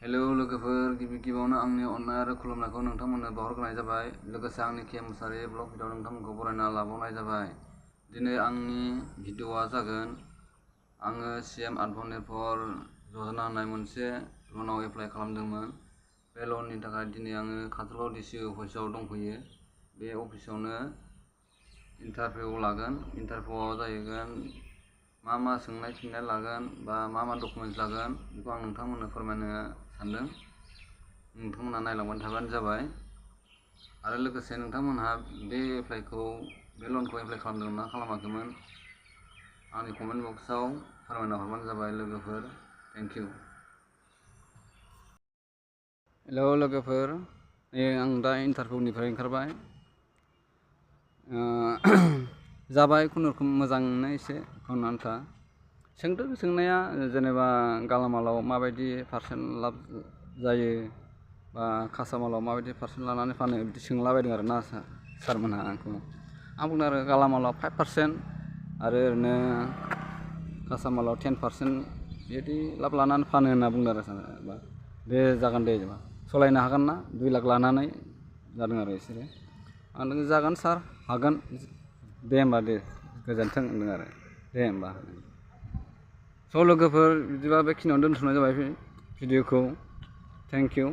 Hello लोगोफोर, गिबियावनो आंनि अननाय आरो खुलुमनायखौ नोंथांमोननो बावहरग्रोनाय जाबाय। लोगोसे आंनि के मुसाहारि ब्लग भिडिअ'आव नोंथांमोनखौ बरायना लाबावनाय जाबाय। दिनै आंनि भिडिअ'आ जागोन आङो CM आत्मनिर्भर यजना होननाय मोनसे लनाव एप्लाइ खालामदोंमोन। बे लननि थाखाय दिनै आङो काजलगाव डिसि अफिसाव दंफैयो। बे अफिसावनो इन्टारभिउ लागोन। इन्टारभिउआव जाहैगोन मा सोंनाय फिननाय लागोन बा मा डकुमेन्टस लागोन बेखौ आं नोंथांमोननो फोरमायनो सानदों। नोंथांमोनहा नायलांबानो थाबानो जाबाय। आरो लोगोसे नोंथांमोनहा बे लनखौ एप्लाइ खालामदोंमोन ना खालामाखैमोन आंनि कमेन्ट बक्सआव फोरमायना हरबानो जाबाय लोगोफोर। Thank you. हेलौ लोगोफोर, आं दा इन्टारभिउनिफ्राय ओंखारबाय। जाबाय खुनुरुखुम मोजांनो एसे गावनो आन्था। सोंदों सोंनाया जेनेबा गालामालाव माबायदि पारसेन्ट लाब जायो बा कासामालाव माबायदि पारसेन्ट लानानै फानो बिदि सोंलाबायदों आरो ना सारमोनहा आंखौ। आं बुंदों आरो गालामालाव 5% आरो ओरैनो कासामालाव 10% बिदि लाब लानानै फानो होनना बुंदों आरो सारआ। दे जागोन दे, सालायनो हागोन ना 2 लाख लानानै जादों आरो बिसोरो। आं होनदों जागोन सार, हागोन, दे होमबा दे, गोजोन्थों होनदों आरो। दे होमबा स' लोगोफोर, बिदिबा बेखिनियावनो दोनथ'नाय जाबाय भिडिअ'खौ। Thank you.